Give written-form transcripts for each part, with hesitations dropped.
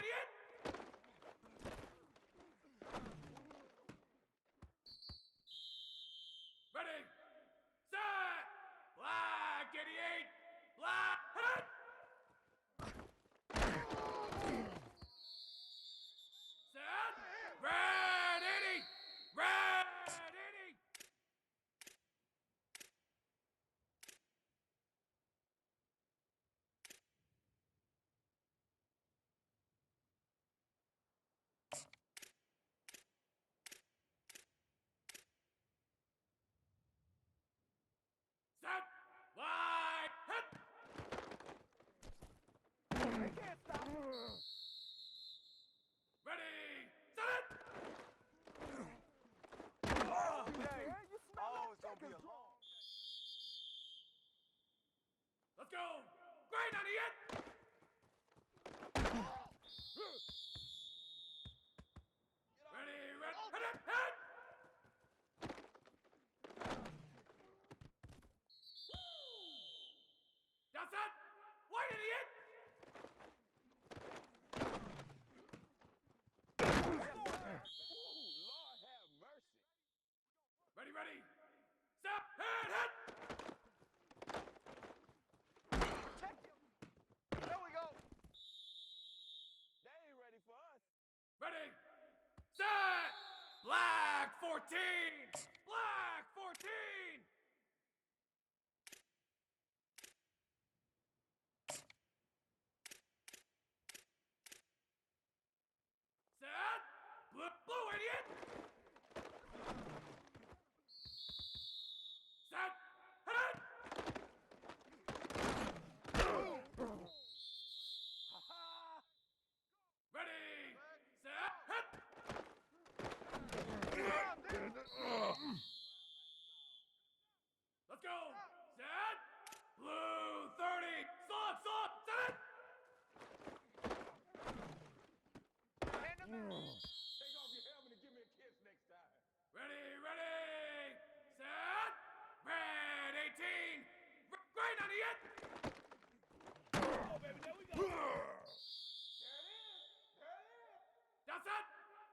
idiot! Ready, set, black 88, black, hit! Set, red 80, red 80! Set, wide, hit! They can't stop. Ready, set it! Oh, dang. Man, you smell Oh, that it's gonna be chicken a long Let's go! Grind on it! Ready, red, hit it, hit! That's it! White idiot! Ooh, Lord have mercy. Ready, ready! Stop! Hit, hit! Check him. There we go. They ain't ready for us. Ready! Set! Black 14! Black 14! Set! Blue idiot! Set! Hit! Ha-ha. Ready! Set! Hit! Let's go! Set! Blue 30! Stop! Stop! Set it! Hand him out. Take off your helmet and give me a kiss next time. Ready, ready! Set! Red 18! Grind on it! Oh, baby, there we go. There it is. There it is. That's it!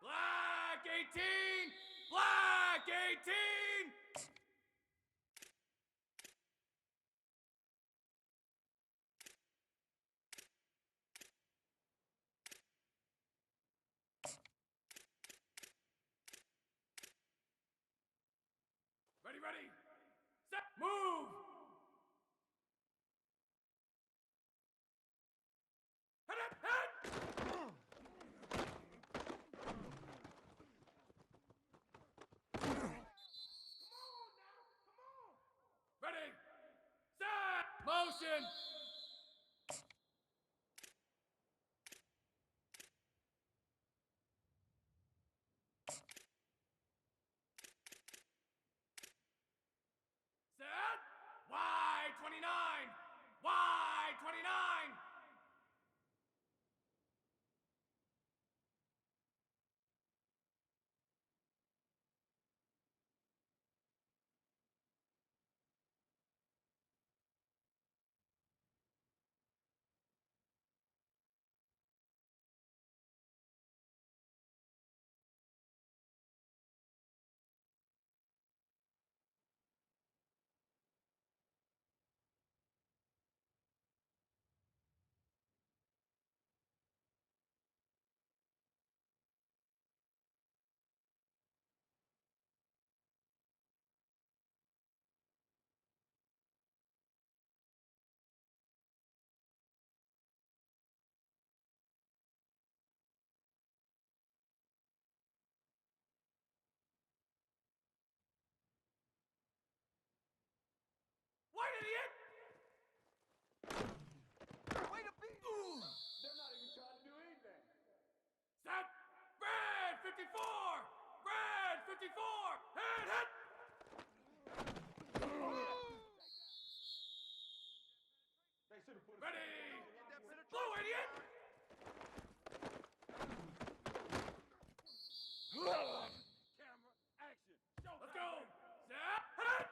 Black 18! Black 18! Ready, ready! Set! Move! Hit it! Hit! Ready! Set! Motion! Set! Y29! Y29! White idiot! Wait a beat. They're not even trying to do anything. Set! Red 54! Red 54! Hit, hit! They should have put Ready! Blue idiot! Camera, action. Show Let's go! Set! Hit!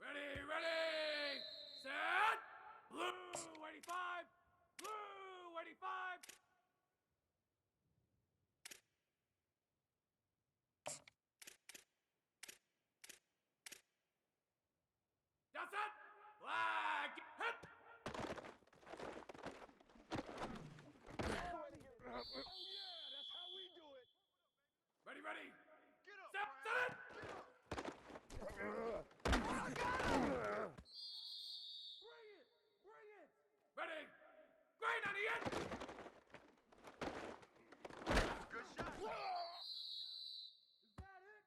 Ready, ready! 5. That's it. Flag. Hit. Oh yeah, that's how we do it. Ready, ready. Get up, Set, Brad. set it. Bring it. Bring it. Ready. Great on the end. Good shot. Is that it?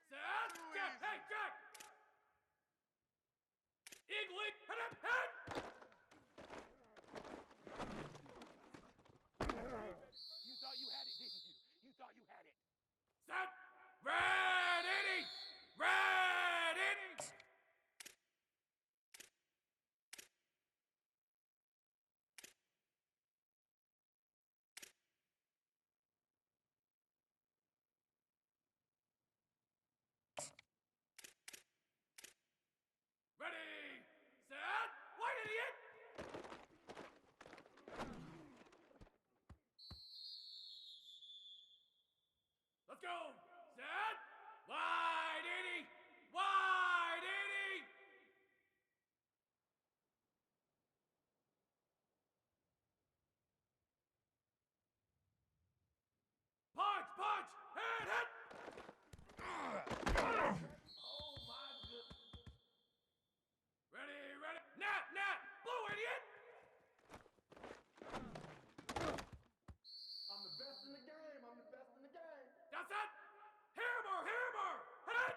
Set. Jack. Hey, Jack. Eagle. Hit it. Hit. You thought you had it, didn't you? You thought you had it. Set. Red 80. Red 80. Ready. Set. White idiot. Let's go. Set. Wide 80. Wide 80. Punch, punch. Hit, hit. Oh my goodness. Ready, ready. Nat, nat. Blue idiot. I'm the best in the game. I'm the best in the game. That's it. Hammer, hammer. Hit.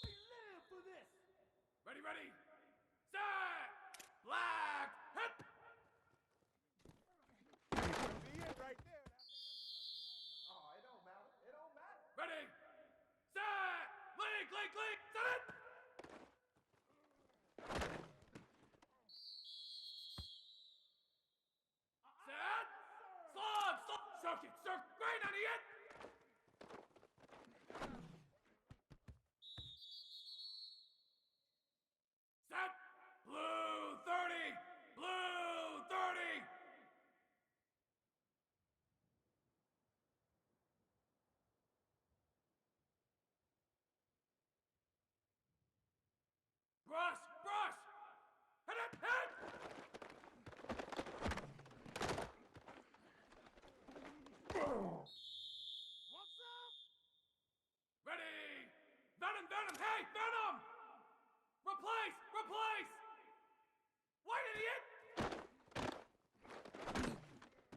We live for this. Ready, ready. Set. Black. Hit. See it right there. Oh, it don't matter. It don't matter. Ready. Set. Link, link, link. Set it. Set. Slug, slug. Circuit, circuit. Great on the end. Set. Blue 30. Blue 30. Brush, brush. Hit it, hit. What's up? Ready. Venom, venom. Hey, venom. Replace, replace. White idiot.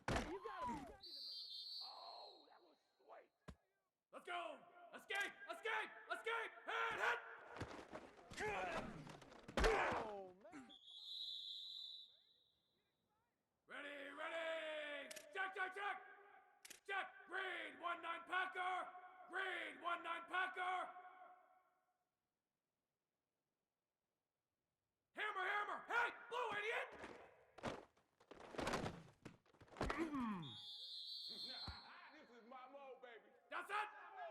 You gotta be ready to make a... Oh, that was sweet. Let's go. Escape, escape, escape. Hit, hit. Oh, man. Ready, ready. Check, check, check. Check. Green 1-9 Packer. Green 1-9 Packer. Hammer, hammer. Hey, blue idiot. This is my mode, baby. That's it.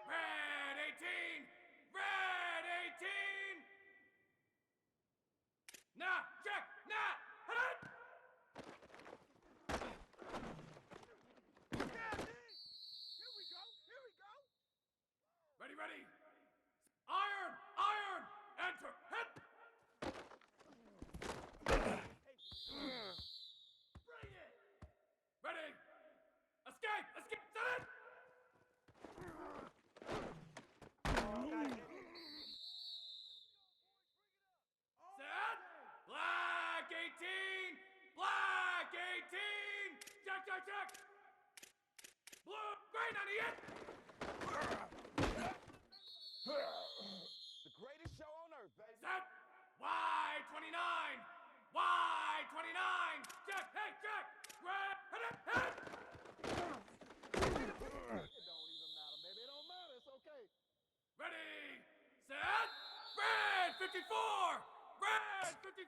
Red 18. Red 18. Nah, check. Nah. Hit it. Yeah, D. Here we go. Here we go. Ready, ready. Iron, iron. Enter. Hit. Bring it. Ready. Escape, escape. Set it. Set. Black 18. Black 18. Check, check, check. Blue. Green on the end. The greatest show on earth, baby. Set. Y29. Y29. Check. Hey, check. Grab. Hit it. Hit. It don't even matter, baby. It don't matter. It's okay. Ready. Set. Red 54. Red 54.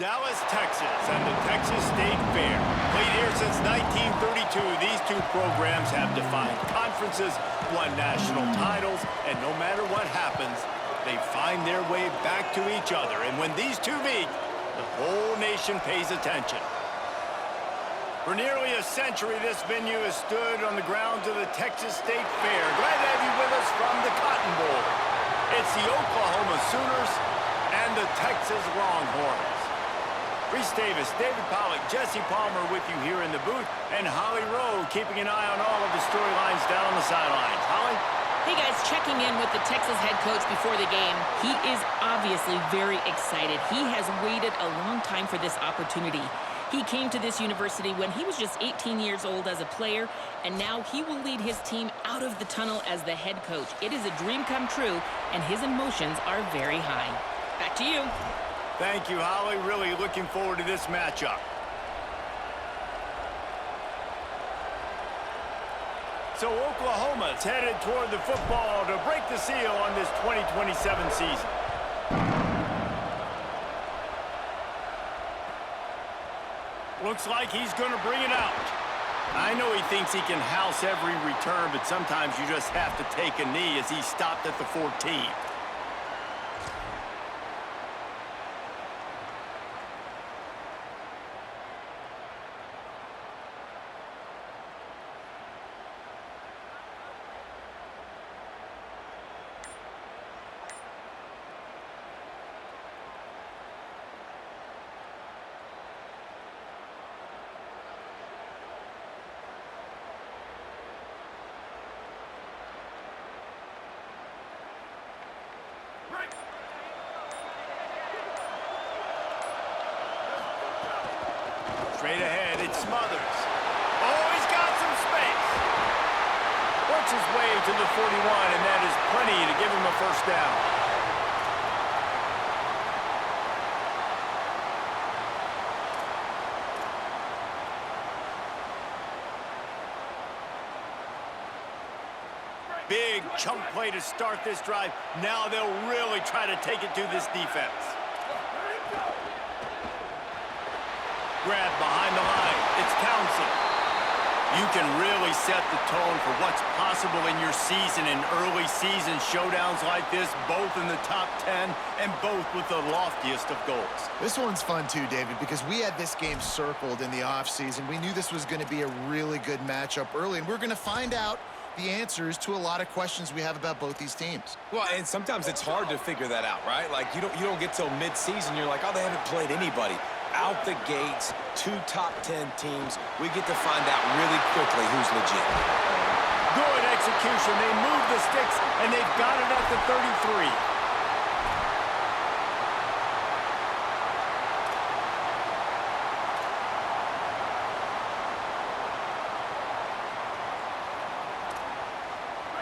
Dallas, Texas, and the Texas State Fair. Played here since 1932, these two programs have defined conferences, won national titles, and no matter what happens, they find their way back to each other. And when these two meet, the whole nation pays attention. For nearly a century, this venue has stood on the grounds of the Texas State Fair. Glad to have you with us from the Cotton Bowl. It's the Oklahoma Sooners and the Texas Longhorns. Reese Davis, David Pollack, Jesse Palmer with you here in the booth, and Holly Rowe keeping an eye on all of the storylines down on the sidelines. Holly? Hey guys, checking in with the Texas head coach before the game. He is obviously very excited. He has waited a long time for this opportunity. He came to this university when he was just 18 years old as a player, and now he will lead his team out of the tunnel as the head coach. It is a dream come true, and his emotions are very high. Back to you. Thank you, Holly. Really looking forward to this matchup. So Oklahoma's headed toward the football to break the seal on this 2027 season. Looks like he's going to bring it out. I know he thinks he can house every return, but sometimes you just have to take a knee as he stopped at the 14. Straight ahead, it's Smothers. Oh, he's got some space. Works his way to the 41, and that is plenty to give him a first down. Big chunk play to start this drive. Now they'll really try to take it to this defense. Grab behind the line. It's Townsend. You can really set the tone for what's possible in your season in early season showdowns like this, both in the top 10 and both with the loftiest of goals. This one's fun too, David, because we had this game circled in the offseason. We knew this was going to be a really good matchup early, and we're going to find out the answers to a lot of questions we have about both these teams. Well, and sometimes it's hard to figure that out, right? Like, you don't get till mid-season, you're like, oh, they haven't played anybody. Out the gates, 2 top 10 teams, we get to find out really quickly who's legit. Good execution. They move the sticks, and they've got it at the 33.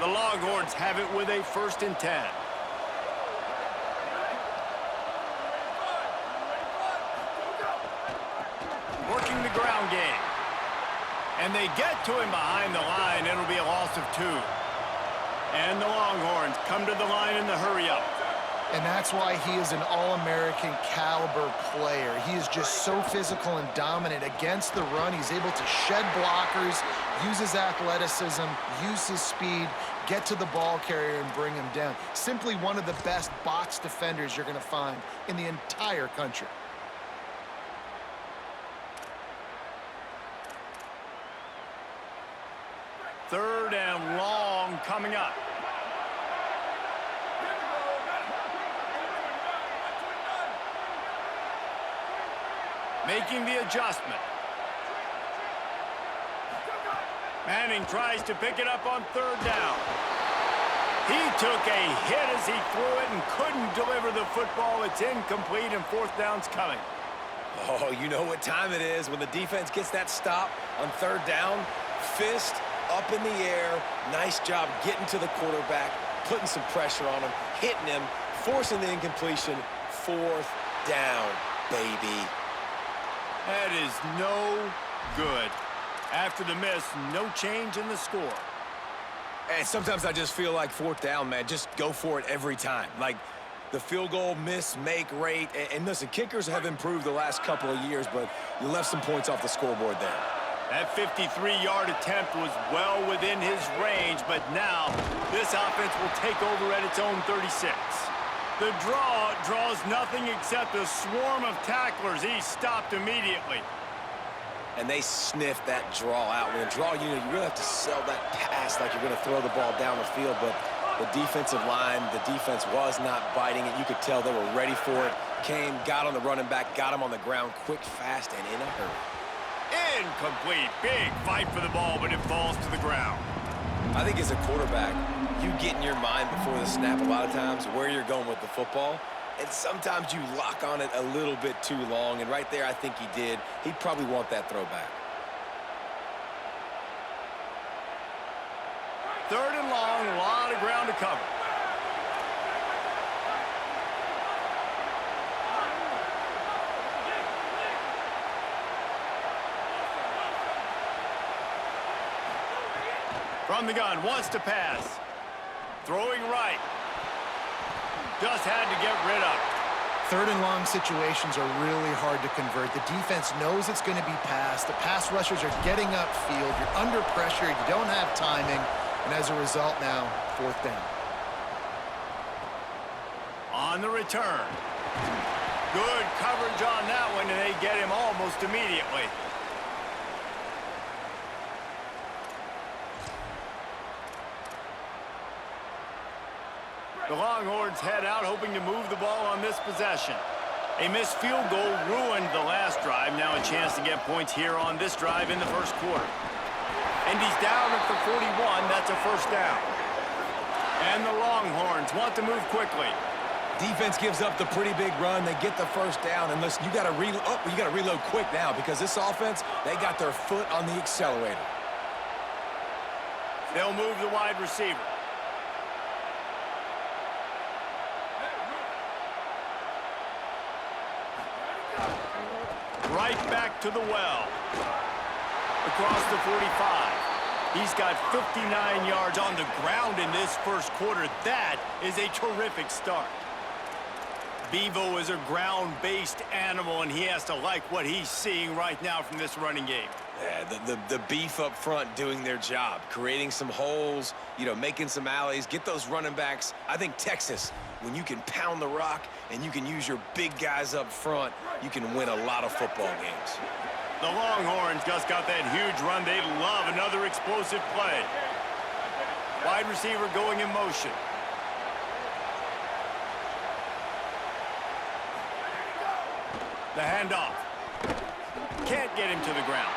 The Longhorns have it with a 1st and 10. Working the ground game. And they get to him behind the line. It'll be a loss of 2. And the Longhorns come to the line in the hurry-up. And that's why he is an All-American caliber player. He is just so physical and dominant against the run. He's able to shed blockers, use his athleticism, use his speed, get to the ball carrier and bring him down. Simply one of the best box defenders you're going to find in the entire country. Third and long coming up. Making the adjustment. Manning tries to pick it up on 3rd down. He took a hit as he threw it and couldn't deliver the football. It's incomplete and 4th down's coming. Oh, you know what time it is when the defense gets that stop on 3rd down. Fist up in the air. Nice job getting to the quarterback, putting some pressure on him, hitting him, forcing the incompletion. 4th down, baby. That is no good. After the miss, no change in the score. And sometimes I just feel like 4th down, man, just go for it every time. Like, the field goal miss-make rate. And listen, kickers have improved the last couple of years, but you left some points off the scoreboard there. That 53-yard attempt was well within his range, but now this offense will take over at its own 36. The draw draws nothing except a swarm of tacklers. He's stopped immediately. And they sniffed that draw out. When a draw, you really have to sell that pass like you're going to throw the ball down the field, but the defensive line, the defense was not biting it. You could tell they were ready for it. Came, got on the running back, got him on the ground quick, fast, and in a hurry. Incomplete. Big fight for the ball, but it falls to the ground. I think as a quarterback, you get in your mind before the snap a lot of times where you're going with the football, and sometimes you lock on it a little bit too long, and right there I think he did. He'd probably want that throwback. Third and long, a lot of ground to cover. From the gun, wants to pass. Throwing right. Just had to get rid of it. Third and long situations are really hard to convert. The defense knows it's going to be passed. The pass rushers are getting upfield. You're under pressure. You don't have timing. And as a result now, fourth down. On the return. Good coverage on that one, and they get him almost immediately. The Longhorns head out, hoping to move the ball on this possession. A missed field goal ruined the last drive. Now a chance to get points here on this drive in the first quarter. And he's down at the 41. That's a first down. And the Longhorns want to move quickly. Defense gives up the pretty big run. They get the first down. And listen, you got to reload quick now because this offense, they got their foot on the accelerator. They'll move the wide receiver. Right back to the well. Across the 45. He's got 59 yards on the ground in this first quarter. That is a terrific start. Bevo is a ground-based animal, and he has to like what he's seeing right now from this running game. Yeah, the beef up front doing their job, creating some holes, making some alleys, get those running backs. I think Texas, when you can pound the rock and you can use your big guys up front, you can win a lot of football games. The Longhorns just got that huge run. They love another explosive play. Wide receiver going in motion. The handoff. Can't get him to the ground.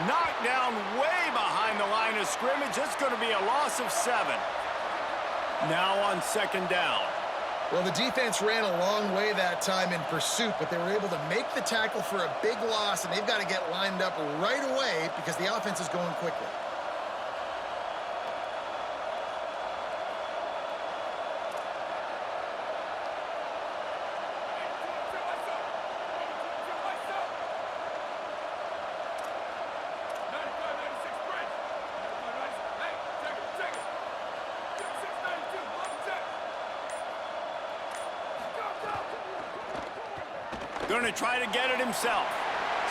Knocked down way behind the line of scrimmage. It's going to be a loss of 7. Now on second down. Well, the defense ran a long way that time in pursuit, but they were able to make the tackle for a big loss, and they've got to get lined up right away because the offense is going quickly. Going to try to get it himself.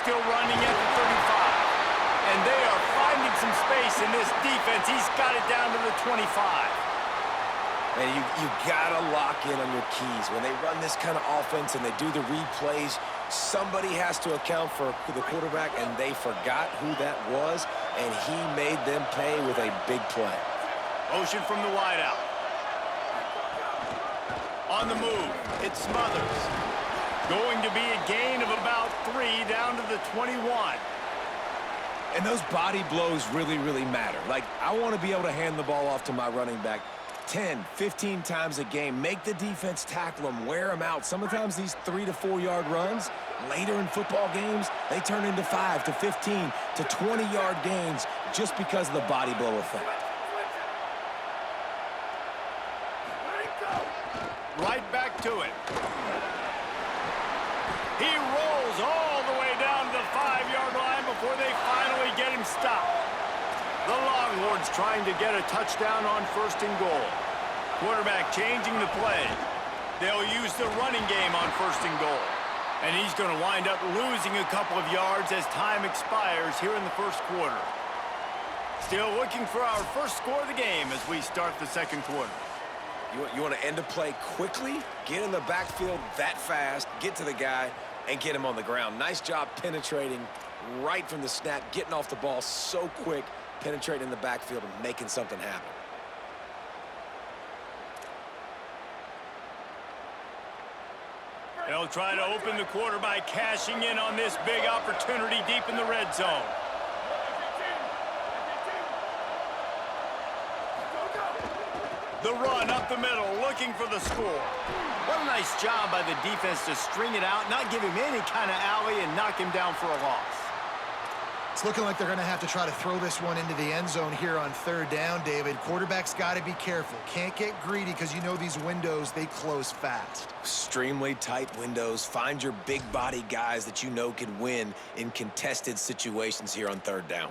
Still running at the 35. And they are finding some space in this defense. He's got it down to the 25. And you got to lock in on your keys. When they run this kind of offense and they do the replays, somebody has to account for the quarterback, and they forgot who that was, and he made them pay with a big play. Motion from the wideout. On the move, it's Smothers. Going to be a gain of about 3 down to the 21. And those body blows really, really matter. Like, I want to be able to hand the ball off to my running back 10, 15 times a game. Make the defense tackle them, wear them out. Sometimes these 3 to 4 yard runs, later in football games, they turn into 5 to 15 to 20-yard gains just because of the body blow effect. Right back to it. He rolls all the way down to the 5-yard line before they finally get him stopped. The Longhorns trying to get a touchdown on 1st and goal. Quarterback changing the play. They'll use the running game on 1st and goal. And he's going to wind up losing a couple of yards as time expires here in the 1st quarter. Still looking for our first score of the game as we start the 2nd quarter. You want to end a play quickly, get in the backfield that fast, get to the guy, and get him on the ground. Nice job penetrating right from the snap, getting off the ball so quick, penetrating the backfield and making something happen. They'll try to open the quarter by cashing in on this big opportunity deep in the red zone. The run up the middle, looking for the score. What a nice job by the defense to string it out, not give him any kind of alley, and knock him down for a loss. It's looking like they're going to have to try to throw this one into the end zone here on 3rd down, David. Quarterback's got to be careful. Can't get greedy because you know these windows, they close fast. Extremely tight windows. Find your big body guys that you know can win in contested situations here on 3rd down.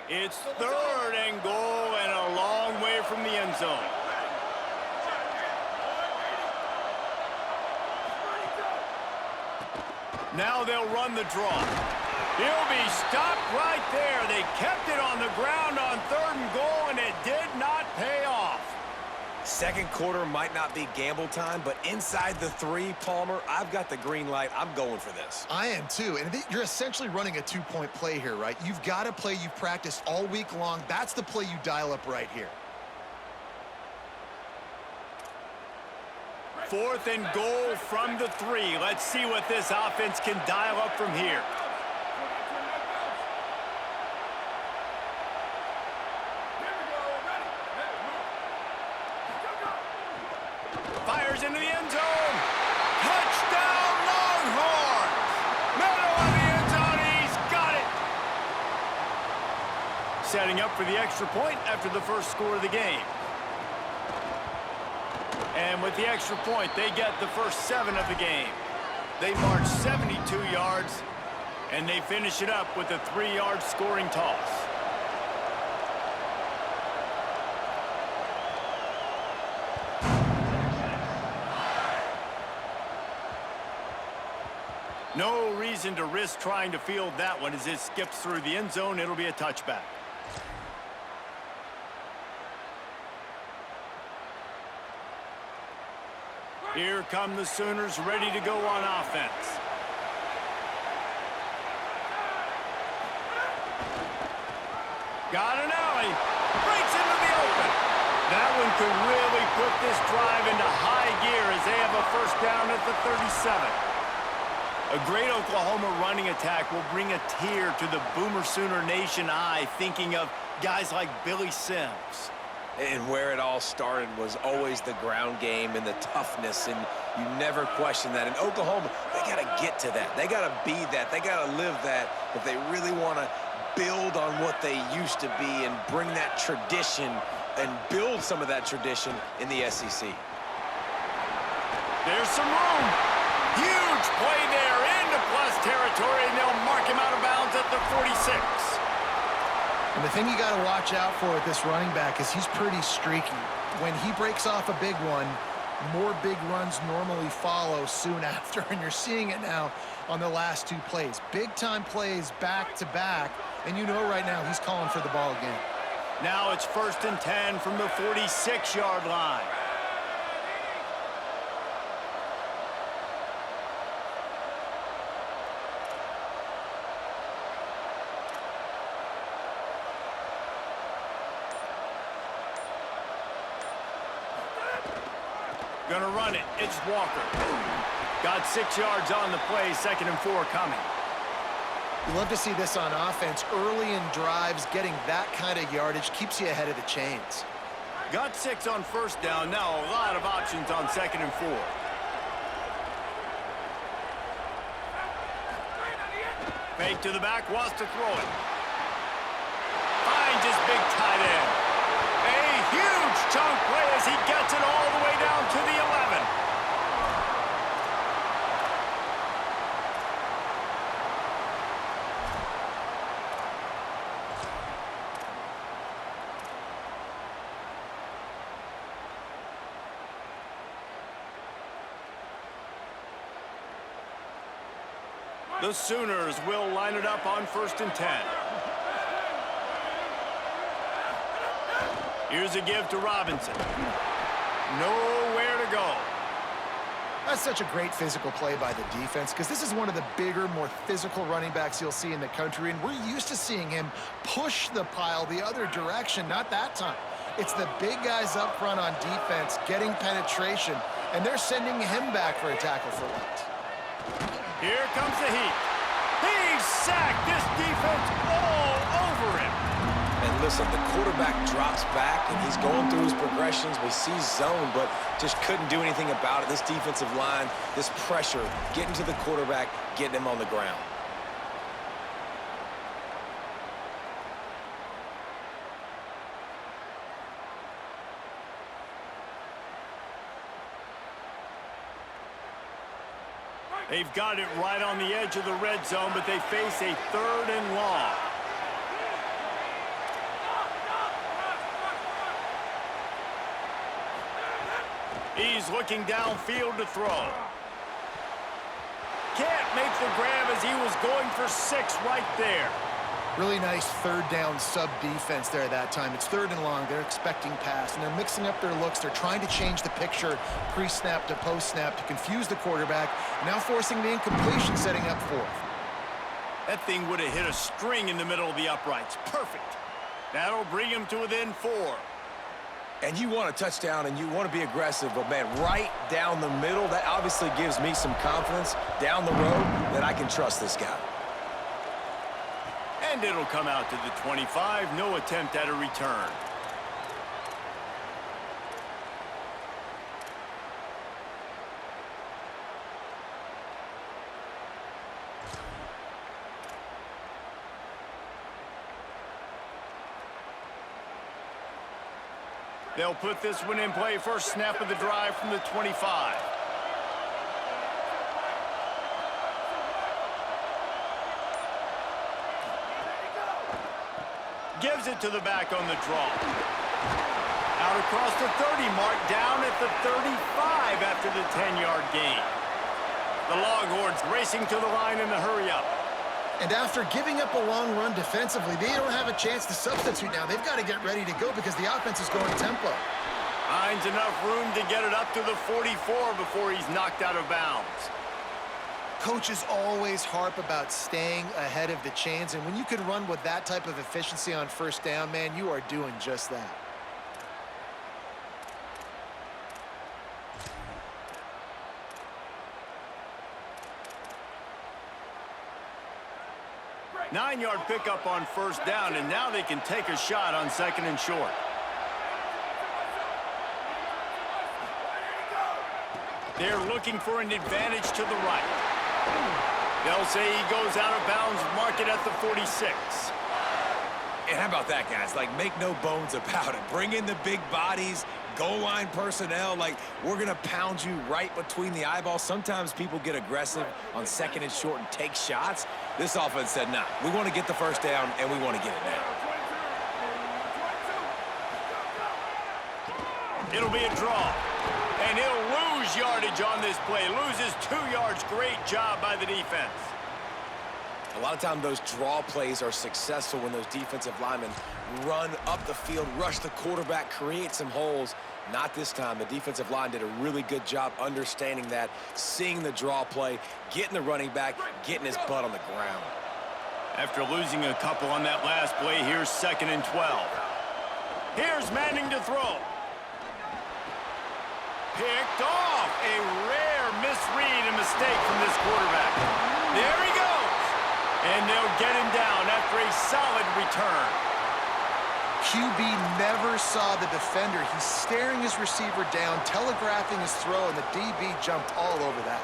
It's 3rd and goal and a long way from the end zone. Now they'll run the draw. He'll be stopped right there. They kept it on the ground on 3rd and goal, and it did not pay off. 2nd quarter might not be gamble time, but inside the 3, Palmer, I've got the green light. I'm going for this. I am too, and you're essentially running a 2-point play here, right? You've got a play you've practiced all week long. That's the play you dial up right here. 4th and goal from the 3. Let's see what this offense can dial up from here. Fires into the end zone. Touchdown, Longhorns! Middle of the end zone, he's got it! Setting up for the extra point after the 1st score of the game. And with the extra point, they get the first 7 of the game. They march 72 yards, and they finish it up with a 3-yard scoring toss. No reason to risk trying to field that one as it skips through the end zone. It'll be a touchback. Here come the Sooners ready to go on offense. Got an alley. Breaks into the open. That one could really put this drive into high gear as they have a 1st down at the 37. A great Oklahoma running attack will bring a tear to the Boomer Sooner Nation eye, thinking of guys like Billy Sims. And where it all started was always the ground game and the toughness, and you never question that. In Oklahoma, they got to get to that. They got to be that. They got to live that if they really want to build on what they used to be and bring that tradition and build some of that tradition in the SEC. There's some room. Huge play there into plus territory, and they'll mark him out of bounds at the 46. And the thing you got to watch out for with this running back is he's pretty streaky. When he breaks off a big one, more big runs normally follow soon after, and you're seeing it now on the last 2 plays. Big-time plays back-to-back, and you know right now he's calling for the ball again. Now it's 1st and 10 from the 46-yard line. Gonna run it. It's Walker. Got 6 yards on the play. 2nd and 4 coming. You love to see this on offense. Early in drives, getting that kind of yardage keeps you ahead of the chains. Got 6 on 1st down. Now a lot of options on 2nd and 4. Fake to the back. Wants to throw it. Finds his big tight end. A huge chunk play as he gets it all the way down to the 11. The Sooners will line it up on 1st and 10. Here's a give to Robinson. Nowhere to go. That's such a great physical play by the defense because this is one of the bigger, more physical running backs you'll see in the country, and we're used to seeing him push the pile the other direction, not that time. It's the big guys up front on defense getting penetration, and they're sending him back for a tackle for loss. Here comes the heat. He's sacked. This defense all over him. And listen, the quarterback drops back, and he's going through his progressions. We see zone, but just couldn't do anything about it. This defensive line, this pressure, getting to the quarterback, getting him on the ground. They've got it right on the edge of the red zone, but they face a 3rd and long. He's looking downfield to throw. Can't make the grab as he was going for 6 right there. Really nice 3rd down sub-defense there that time. It's 3rd and long. They're expecting pass, and they're mixing up their looks. They're trying to change the picture pre-snap to post-snap to confuse the quarterback, now forcing the incompletion, setting up 4th. That thing would have hit a string in the middle of the uprights. Perfect. That'll bring him to within 4. And you want a touchdown and you want to be aggressive, but man, right down the middle, that obviously gives me some confidence down the road that I can trust this guy. And it'll come out to the 25. No attempt at a return. They'll put this one in play. First snap of the drive from the 25. Gives it to the back on the draw. Out across the 30 mark, down at the 35 after the 10-yard gain. The Longhorns racing to the line in the hurry-up. And after giving up a long run defensively, they don't have a chance to substitute now. They've got to get ready to go because the offense is going tempo. Finds enough room to get it up to the 44 before he's knocked out of bounds. Coaches always harp about staying ahead of the chains, and when you can run with that type of efficiency on 1st down, man, you are doing just that. Nine-yard pickup on 1st down, and now they can take a shot on 2nd and short. They're looking for an advantage to the right. They'll say he goes out of bounds, mark it at the 46. And how about that, guys? Like, make no bones about it. Bring in the big bodies, goal line personnel. Like, we're going to pound you right between the eyeballs. Sometimes people get aggressive on 2nd and short and take shots. This offense said, nah, we want to get the 1st down, and we want to get it now. It'll be a draw. And he'll lose yardage on this play. Loses 2 yards. Great job by the defense. A lot of times those draw plays are successful when those defensive linemen run up the field, rush the quarterback, create some holes. Not this time. The defensive line did a really good job understanding that, seeing the draw play, getting the running back, getting his butt on the ground. After losing a couple on that last play, here's 2nd and 12. Here's Manning to throw. Picked off. A rare misread and mistake from this quarterback. There he goes. And they'll get him down after a solid return. QB never saw the defender. He's staring his receiver down, telegraphing his throw, and the DB jumped all over that.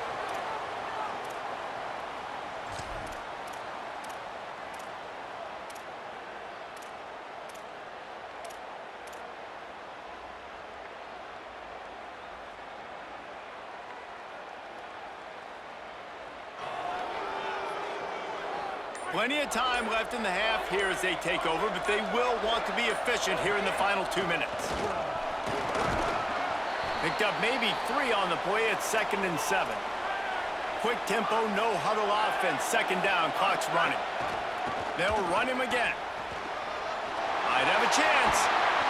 Plenty of time left in the half here as they take over, but they will want to be efficient here in the final 2 minutes. Picked up maybe 3 on the play at 2nd and 7. quick tempo, no huddle offense. Second down, clock's running. They'll run him again. Might have a chance.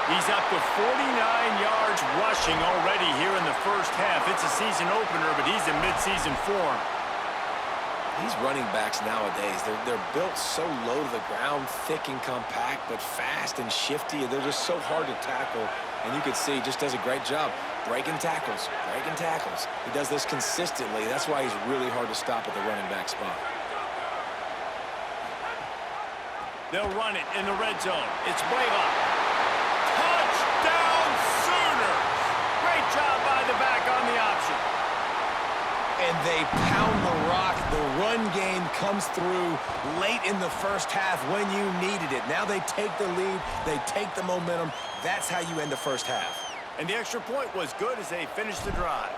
He's up to 49 yards rushing already here in the first half. It's a season opener, but he's in midseason form. These running backs nowadays, they're built so low to the ground, thick and compact, but fast and shifty. They're just so hard to tackle. And you can see he just does a great job breaking tackles, breaking tackles. He does this consistently. That's why he's really hard to stop at the running back spot. They'll run it in the red zone. It's Blaylock. Touchdown Sooners! Great job by the back on the option. And they pound the rock. The run game comes through late in the first half when you needed it. Now they take the lead. They take the momentum. That's how you end the first half. And the extra point was good as they finished the drive.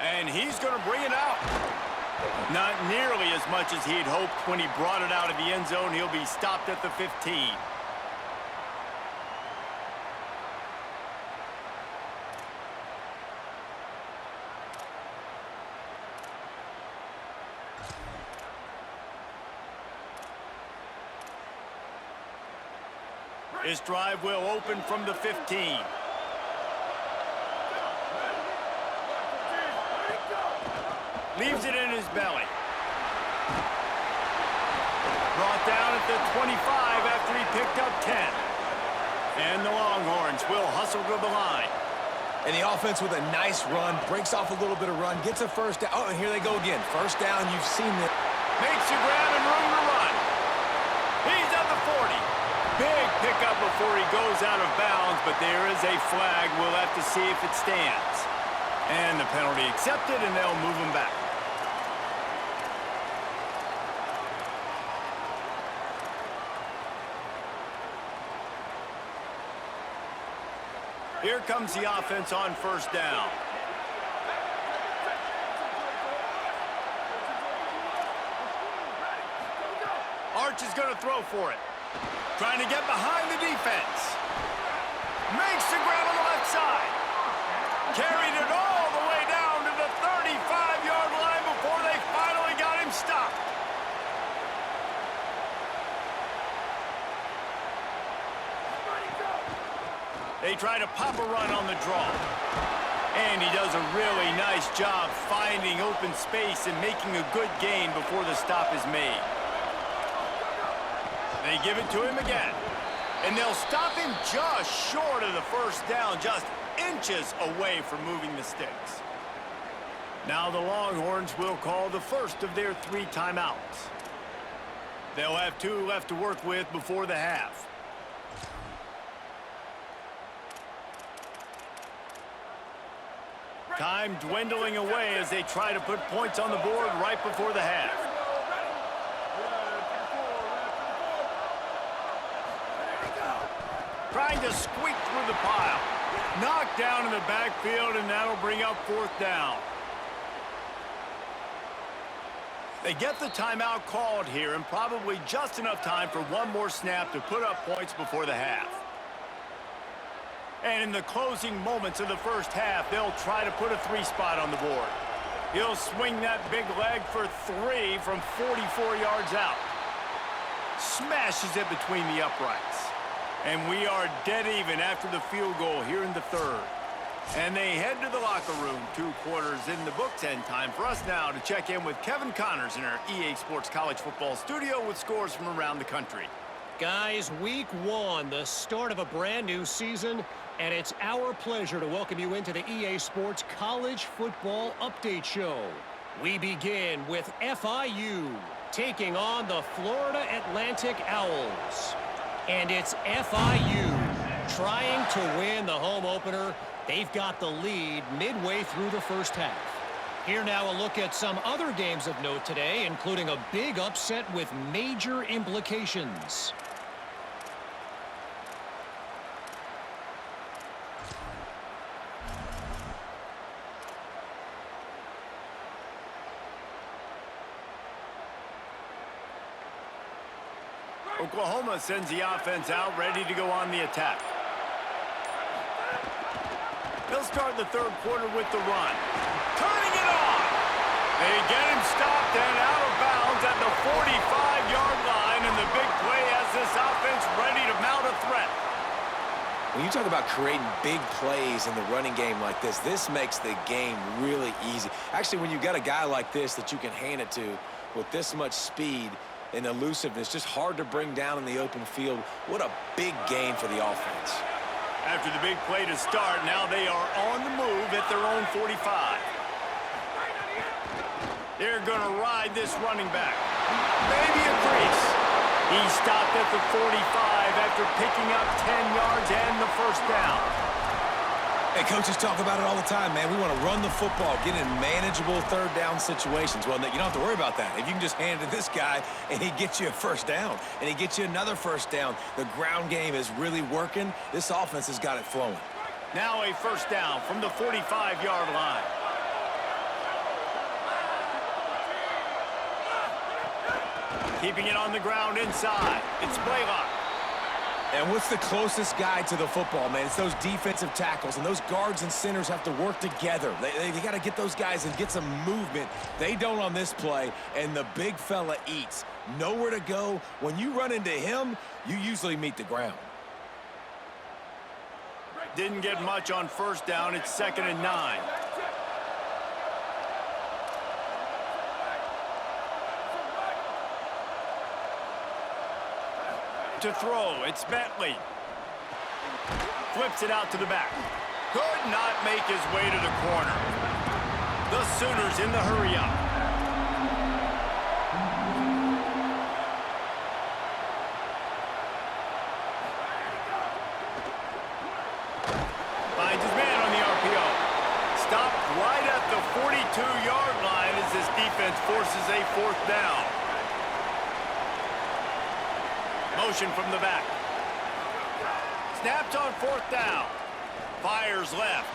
And he's going to bring it out. Not nearly as much as he'd hoped when he brought it out of the end zone. He'll be stopped at the 15. This drive will open from the 15. Leaves it in his belly. Brought down at the 25 after he picked up 10. And the Longhorns will hustle to the line. And the offense with a nice run, breaks off a little bit of run, gets a first down. Oh, and here they go again. First down, you've seen it. Makes a grab and room to run. He's at the 40. Big pickup before he goes out of bounds, but there is a flag. We'll have to see if it stands. And the penalty accepted, and they'll move him back. Here comes the offense on first down. Arch is going to throw for it. Trying to get behind the defense. Makes the grab on the left side. Carried it all the way down to the 35-yard line before they finally got him stopped. They try to pop a run on the draw. And he does a really nice job finding open space and making a good gain before the stop is made. They give it to him again. And they'll stop him just short of the first down, just inches away from moving the sticks. Now the Longhorns will call the first of their 3 timeouts. They'll have 2 left to work with before the half. Time dwindling away as they try to put points on the board right before the half. Trying to squeak through the pile. Knocked down in the backfield, and that'll bring up 4th down. They get the timeout called here, and probably just enough time for one more snap to put up points before the half. And in the closing moments of the first half, they'll try to put a 3 spot on the board. He'll swing that big leg for 3 from 44 yards out. Smashes it between the uprights. And we are dead even after the field goal here in the 3rd. And they head to the locker room. 2 quarters in the books, and time for us now to check in with Kevin Connors in our EA Sports College Football studio with scores from around the country. Guys, week 1, the start of a brand new season, and it's our pleasure to welcome you into the EA Sports College Football Update Show. We begin with FIU taking on the Florida Atlantic Owls. And it's FIU trying to win the home opener. They've got the lead midway through the first half. Here now a look at some other games of note today, including a big upset with major implications. Oklahoma sends the offense out ready to go on the attack. They'll start the third quarter with the run. Turning it on. They get him stopped and out of bounds at the 45-yard line, and the big play has this offense ready to mount a threat. When you talk about creating big plays in the running game like this makes the game really easy. Actually, when you got a guy like this that you can hand it to with this much speed and elusiveness, just hard to bring down in the open field, what a big gain for the offense. After the big play to start, now they are on the move at their own 45. They're going to ride this running back. Maybe a crease. He stopped at the 45 after picking up 10 yards and the first down. Hey, coaches talk about it all the time, man. We want to run the football, get in manageable third down situations. Well, you don't have to worry about that. If you can just hand it to this guy and he gets you a first down and he gets you another first down, the ground game is really working. This offense has got it flowing. Now a first down from the 45-yard line. Keeping it on the ground inside. It's Blaylock. And what's the closest guy to the football, man? It's those defensive tackles, and those guards and centers have to work together. They got to get those guys and get some movement. They don't on this play, and the big fella eats. Nowhere to go. When you run into him, you usually meet the ground. Didn't get much on first down. It's 2nd and 9. To throw, it's Bentley. Flips it out to the back. Could not make his way to the corner. The Sooners in the hurry-up. Finds his man on the RPO. Stopped right at the 42-yard line as this defense forces a fourth down. Motion from the back. Snapped on fourth down. Fires left.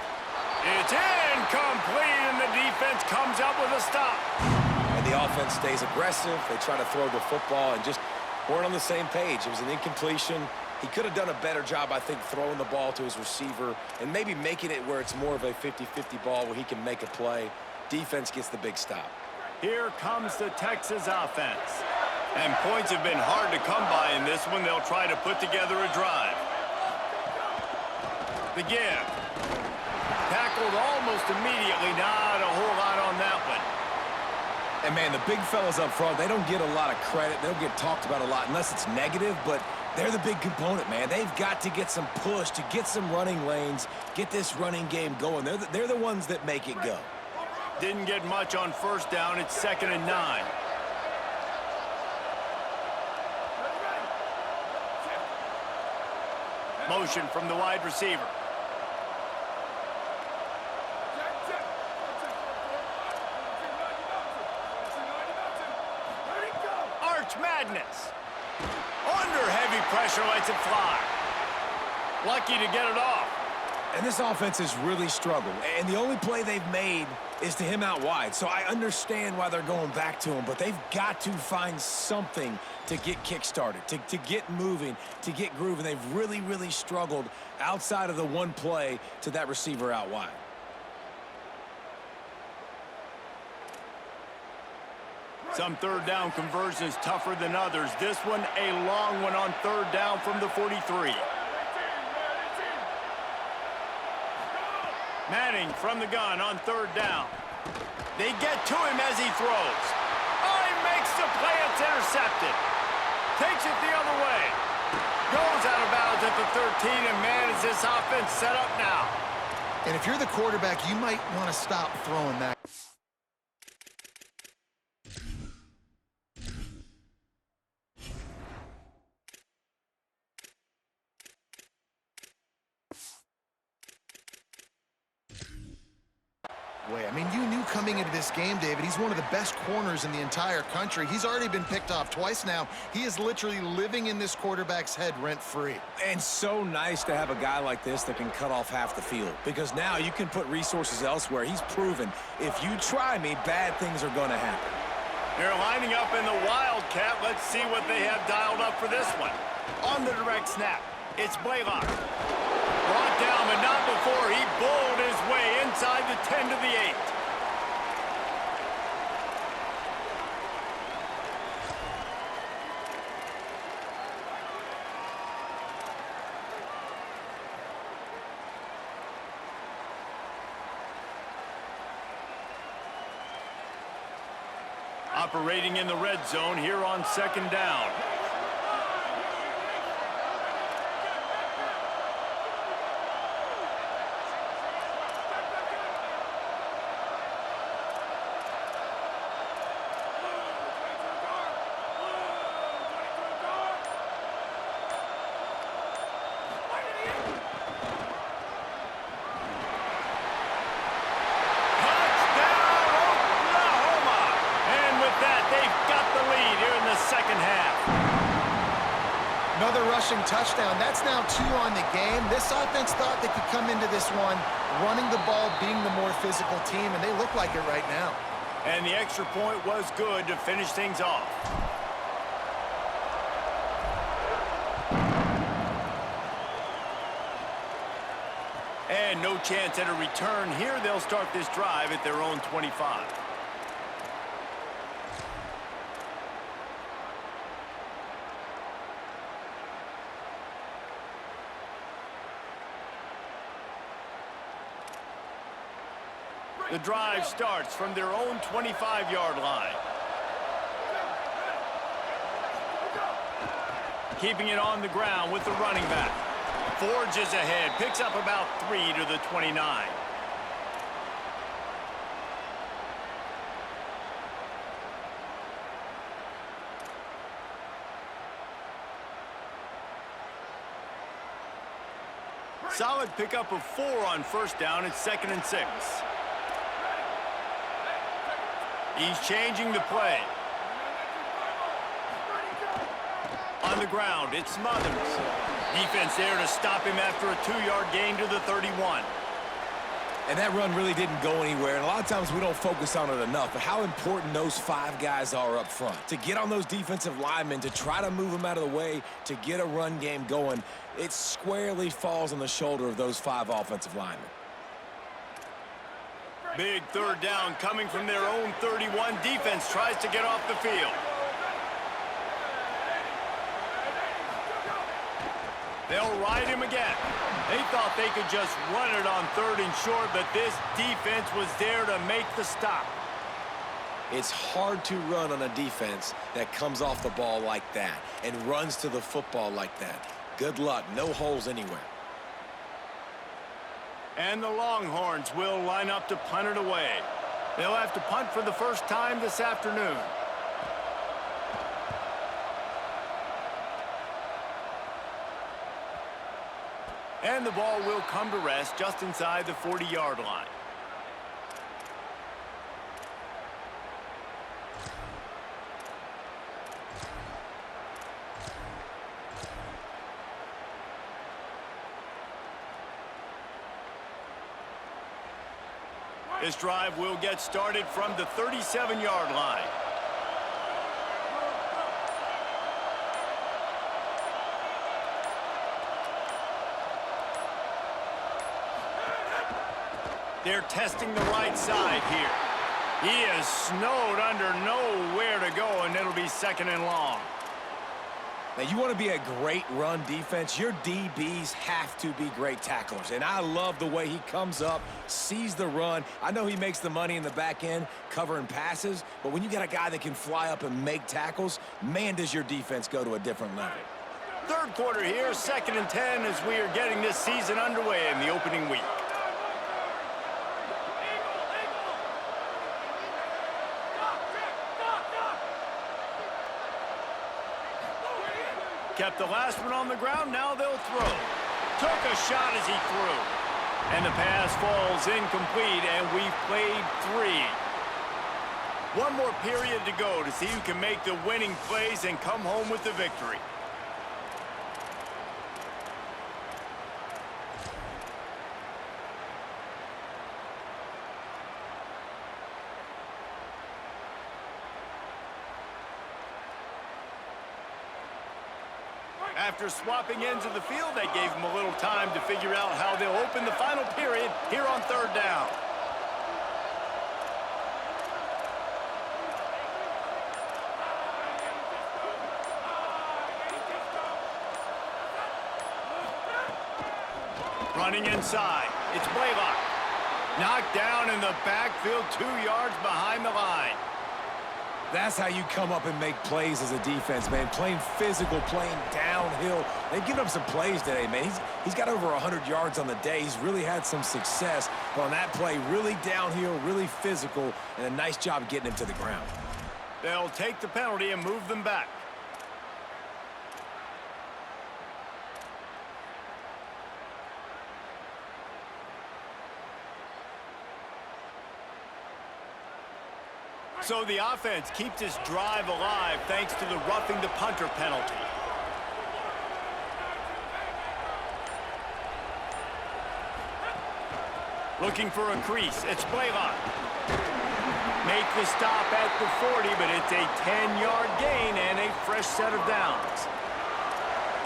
It's incomplete, and the defense comes up with a stop. And the offense stays aggressive. They try to throw the football and just weren't on the same page. It was an incompletion. He could have done a better job, I think, throwing the ball to his receiver and maybe making it where it's more of a 50-50 ball where he can make a play. Defense gets the big stop. Here comes the Texas offense. And points have been hard to come by in this one. They'll try to put together a drive. The give. Tackled almost immediately. Not a whole lot on that one. And, man, the big fellas up front, they don't get a lot of credit. They don't get talked about a lot unless it's negative, but they're the big component, man. They've got to get some push to get some running lanes, get this running game going. They're the ones that make it go. Didn't get much on first down. It's 2nd and 9. Motion from the wide receiver. Arch Madness. Under heavy pressure, lets it fly. Lucky to get it off. And this offense has really struggled. And the only play they've made is to him out wide. So I understand why they're going back to him, but they've got to find something to get kick-started, to get moving, to get grooving. They've really, really struggled outside of the one play to that receiver out wide. Some third down conversions tougher than others. This one, a long one on third down from the 43. Manning from the gun on third down. They get to him as he throws. Oh, he makes the play. It's intercepted. Takes it the other way. Goes out of bounds at the 13, and man, is this offense set up now. And if you're the quarterback, you might want to stop throwing that. I mean, you knew coming into this game, David, he's one of the best corners in the entire country. He's already been picked off twice now. He is literally living in this quarterback's head rent-free. And so nice to have a guy like this that can cut off half the field, because now you can put resources elsewhere. He's proven, if you try me, bad things are going to happen. They're lining up in the Wildcat. Let's see what they have dialed up for this one. On the direct snap, it's Blaylock. Brought down, but not before he bowled his way inside the 10 to the 8. Operating in the red zone here on 2nd down. Another rushing touchdown. That's now 2 on the game. This offense thought they could come into this one running the ball, being the more physical team, and they look like it right now. And the extra point was good to finish things off. And no chance at a return here. They'll start this drive at their own 25. The drive starts from their own 25-yard line. Keeping it on the ground with the running back. Forges ahead, picks up about 3 to the 29. Solid pickup of 4 on 1st down at 2nd and 6. He's changing the play. On the ground, it's Smothers. Defense there to stop him after a 2-yard gain to the 31. And that run really didn't go anywhere. And a lot of times we don't focus on it enough, but how important those 5 guys are up front. To get on those defensive linemen, to try to move them out of the way, to get a run game going, it squarely falls on the shoulder of those 5 offensive linemen. Big 3rd down coming from their own 31. Defense tries to get off the field. They'll ride him again. They thought they could just run it on 3rd and short, but this defense was there to make the stop. It's hard to run on a defense that comes off the ball like that and runs to the football like that. Good luck. No holes anywhere. And the Longhorns will line up to punt it away. They'll have to punt for the first time this afternoon. And the ball will come to rest just inside the 40-yard line. This drive will get started from the 37-yard line. They're testing the right side here. He is snowed under, nowhere to go, and it'll be 2nd and long. Now, you want to be a great run defense, your DBs have to be great tacklers. And I love the way he comes up, sees the run. I know he makes the money in the back end covering passes, but when you got a guy that can fly up and make tackles, man, does your defense go to a different level. 3rd quarter here, 2nd and 10 as we are getting this season underway in the opening week. Kept the last one on the ground, now they'll throw. Took a shot as he threw. And the pass falls incomplete, and we've played 3. One more period to go to see who can make the winning plays and come home with the victory. After swapping ends of the field, that gave them a little time to figure out how they'll open the final period here on third down. Running inside, it's Blaylock. Knocked down in the backfield, 2 yards behind the line. That's how you come up and make plays as a defense, man. Playing physical, playing downhill. They've given up some plays today, man. He's got over 100 yards on the day. He's really had some success. But on that play, really downhill, really physical, and a nice job getting him to the ground. They'll take the penalty and move them back. So the offense keeps its drive alive thanks to the roughing the punter penalty. Looking for a crease, it's Blaylock. Make the stop at the 40, but it's a 10-yard gain and a fresh set of downs.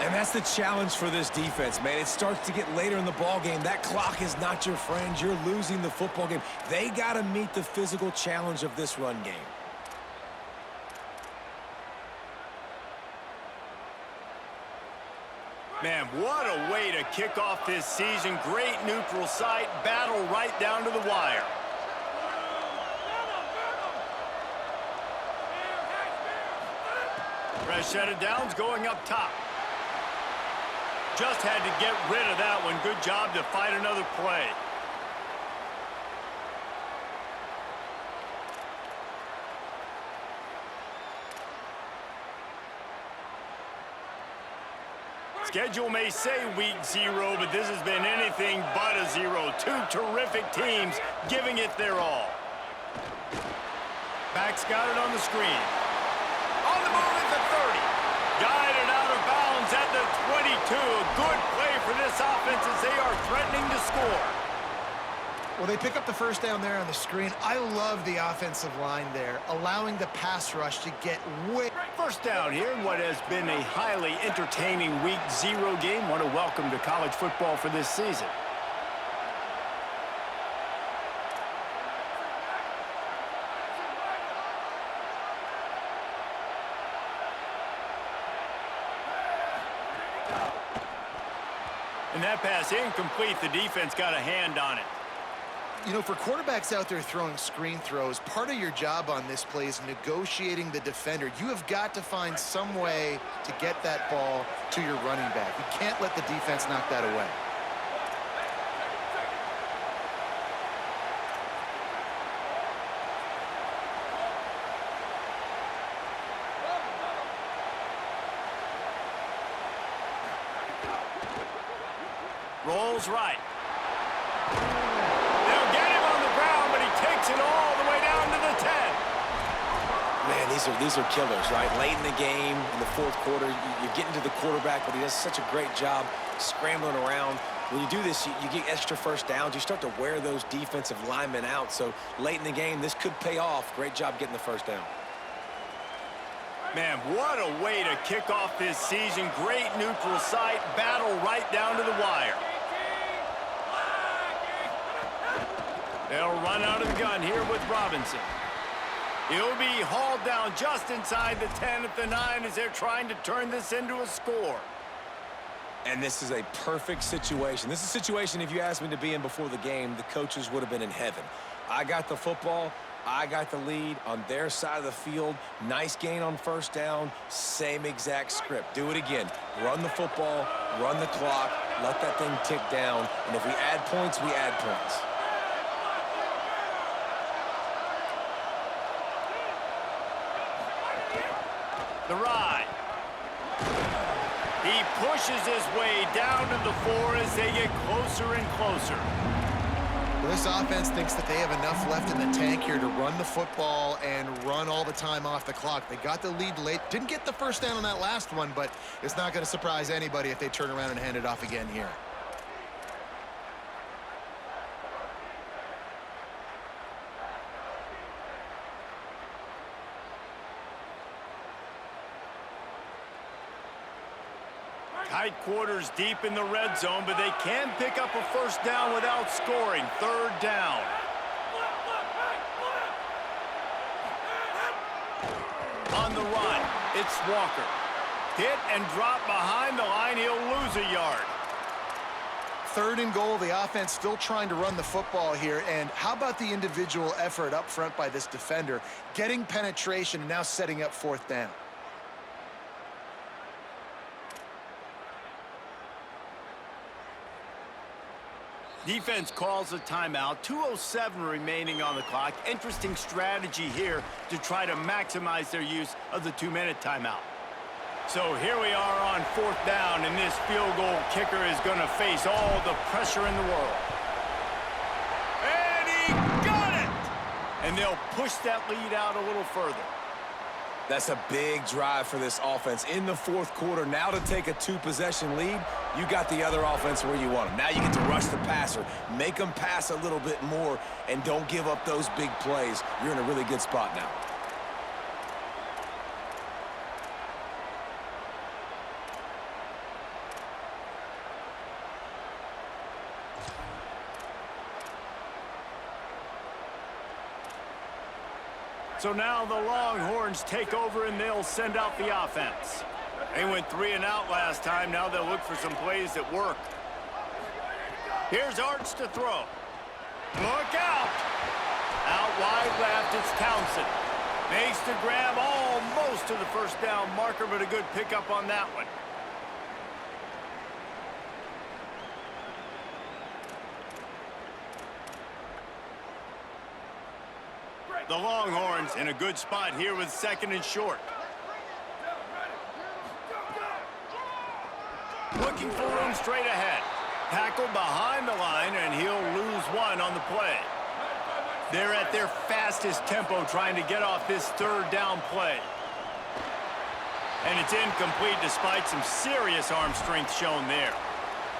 And that's the challenge for this defense, man. It starts to get later in the ball game. That clock is not your friend. You're losing the football game. They got to meet the physical challenge of this run game. Man, what a way to kick off this season. Great neutral site, battle right down to the wire. Fresh set of downs going up top. Just had to get rid of that one. Good job to fight another play. Schedule may say week 0, but this has been anything but a 0. Two terrific teams giving it their all. Back's got it on the screen. On the move at the 30. Guided out of bounds at the 22. A good play for this offense as they are threatening to score. Well, they pick up the first down there on the screen. I love the offensive line there, allowing the pass rush to get way... First down here in what has been a highly entertaining week 0 game. What a welcome to college football for this season. And that pass incomplete. The defense got a hand on it. You know, for quarterbacks out there throwing screen throws, part of your job on this play is negotiating the defender. You have got to find some way to get that ball to your running back. You can't let the defense knock that away. Rolls right. They'll get him on the ground, but he takes it all the way down to the 10. Man, these are killers, right? Late in the game, in the fourth quarter, you're getting to the quarterback, but he does such a great job scrambling around. When you do this, you get extra first downs. You start to wear those defensive linemen out. So late in the game, this could pay off. Great job getting the first down. Man, what a way to kick off this season. Great neutral site, battle right down to the wire. They'll run out of the gun here with Robinson. He'll be hauled down just inside the 10 at the 9 as they're trying to turn this into a score. And this is a perfect situation. This is a situation, if you asked me to be in before the game, the coaches would have been in heaven. I got the football. I got the lead on their side of the field. Nice gain on first down. Same exact script. Do it again. Run the football, run the clock, let that thing tick down. And if we add points, we add points. The ride. He pushes his way down to the 4 as they get closer and closer. Well, this offense thinks that they have enough left in the tank here to run the football and run all the time off the clock. They got the lead late. Didn't get the first down on that last one, but it's not going to surprise anybody if they turn around and hand it off again here. Tight quarters deep in the red zone, but they can pick up a first down without scoring. Third down. On the run, it's Walker. Hit and drop behind the line. He'll lose a yard. Third and goal. The offense still trying to run the football here. And how about the individual effort up front by this defender? Getting penetration and now setting up fourth down. Defense calls a timeout. 2:07 remaining on the clock. Interesting strategy here to try to maximize their use of the 2-minute timeout. So here we are on fourth down, and this field goal kicker is going to face all the pressure in the world. And he got it! And they'll push that lead out a little further. That's a big drive for this offense in the fourth quarter. Now to take a 2-possession lead, you got the other offense where you want them. Now you get to rush the passer, make them pass a little bit more, and don't give up those big plays. You're in a really good spot now. So now the Longhorns take over and they'll send out the offense. They went 3 and out last time. Now they'll look for some plays that work. Here's Arts to throw. Look out! Out wide left, it's Townsend. Makes the grab almost to the first down marker, but a good pickup on that one. The Longhorns in a good spot here with second and short. Looking for room straight ahead. Tackle behind the line, and he'll lose one on the play. They're at their fastest tempo trying to get off this third down play. And it's incomplete despite some serious arm strength shown there.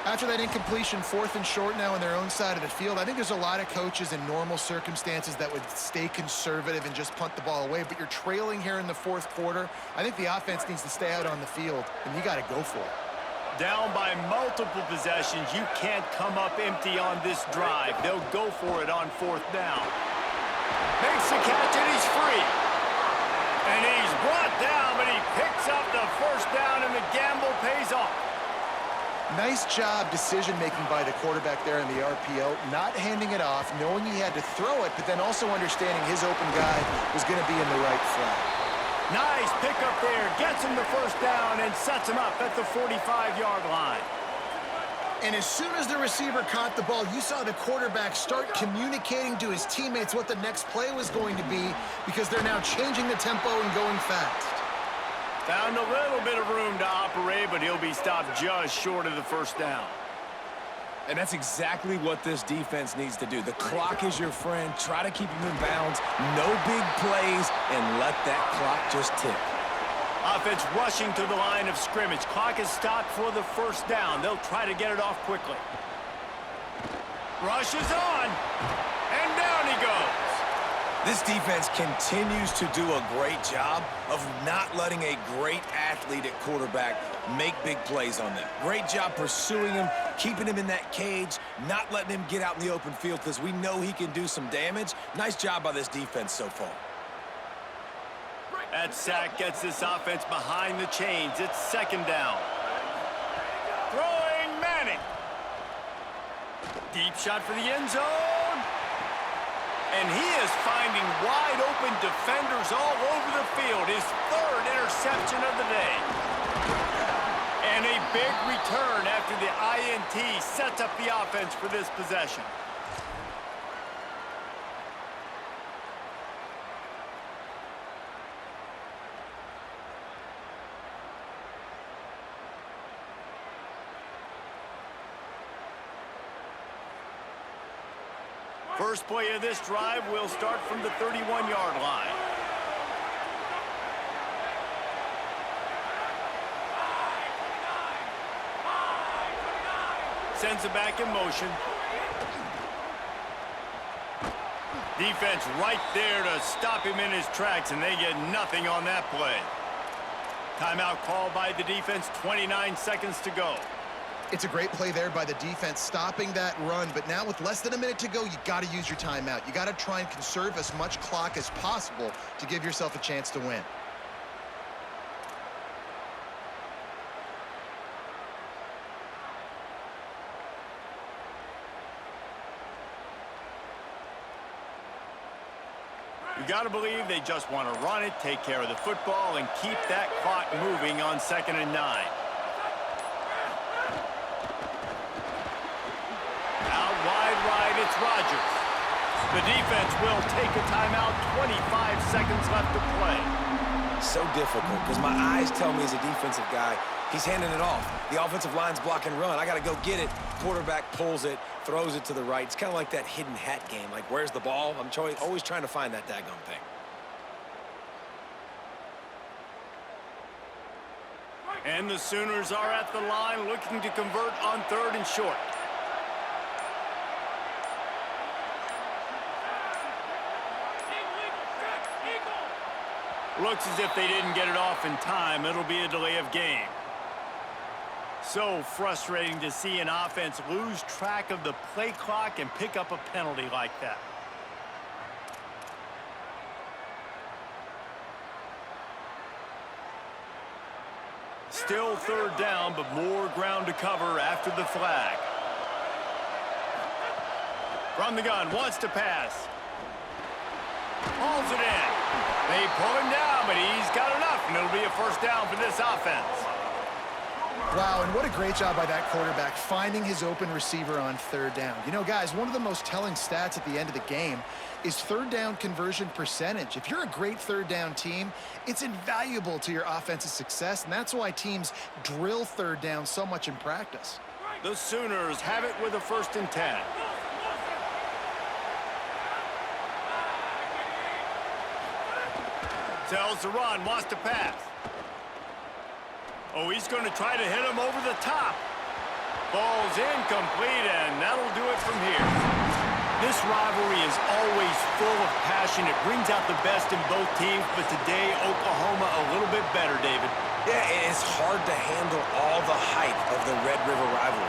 After that incompletion, fourth and short now on their own side of the field, I think there's a lot of coaches in normal circumstances that would stay conservative and just punt the ball away. But you're trailing here in the fourth quarter. I think the offense needs to stay out on the field, and you got to go for it. Down by multiple possessions, you can't come up empty on this drive. They'll go for it on fourth down. Makes the catch, and he's free. And he's brought down, but he picks up the first down, and the gamble pays off. Nice job decision-making by the quarterback there in the RPO, not handing it off, knowing he had to throw it, but then also understanding his open guy was going to be in the right flat. Nice pickup there, gets him the first down and sets him up at the 45-yard line. And as soon as the receiver caught the ball, you saw the quarterback start communicating to his teammates what the next play was going to be because they're now changing the tempo and going fast. Found a little bit of room to operate, but he'll be stopped just short of the first down. And that's exactly what this defense needs to do. The clock is your friend. Try to keep him in bounds. No big plays, and let that clock just tick. Offense rushing to the line of scrimmage. Clock is stopped for the first down. They'll try to get it off quickly. Rush is on, and down he goes. This defense continues to do a great job of not letting a great athlete at quarterback make big plays on them. Great job pursuing him, keeping him in that cage, not letting him get out in the open field because we know he can do some damage. Nice job by this defense so far. That sack gets this offense behind the chains. It's second down. Throwing Manning. Deep shot for the end zone. And he is finding wide-open defenders all over the field. His third interception of the day. And a big return after the INT sets up the offense for this possession. First play of this drive will start from the 31-yard line. Sends it back in motion. Defense right there to stop him in his tracks, and they get nothing on that play. Timeout called by the defense, 29 seconds to go. It's a great play there by the defense, stopping that run. But now with less than a minute to go, you got to use your timeout. You got to try and conserve as much clock as possible to give yourself a chance to win. You got to believe they just want to run it, take care of the football, and keep that clock moving on 2nd and 9. Out wide right, it's Rodgers. The defense will take a timeout, 25 seconds left to play. So difficult because my eyes tell me as a defensive guy, he's handing it off. The offensive line's block and run. I got to go get it. Quarterback pulls it, throws it to the right. It's kind of like that hidden hat game. Like, where's the ball? I'm always trying to find that daggone thing. And the Sooners are at the line looking to convert on 3rd and short. Looks as if they didn't get it off in time. It'll be a delay of game. So frustrating to see an offense lose track of the play clock and pick up a penalty like that. Still 3rd down, but more ground to cover after the flag. From the gun, wants to pass. Hauls it in. They pull him down, but he's got enough, and it'll be a 1st down for this offense. Wow, and what a great job by that quarterback, finding his open receiver on 3rd down. You know, guys, one of the most telling stats at the end of the game is 3rd down conversion percentage. If you're a great 3rd down team, it's invaluable to your offensive success, and that's why teams drill 3rd down so much in practice. The Sooners have it with a 1st and 10. Tells the run, wants to pass. Oh, he's going to try to hit him over the top. Ball's incomplete, and that'll do it from here. This rivalry is always full of passion. It brings out the best in both teams, but today, Oklahoma a little bit better, David. Yeah, it's hard to handle all the hype of the Red River rivalry.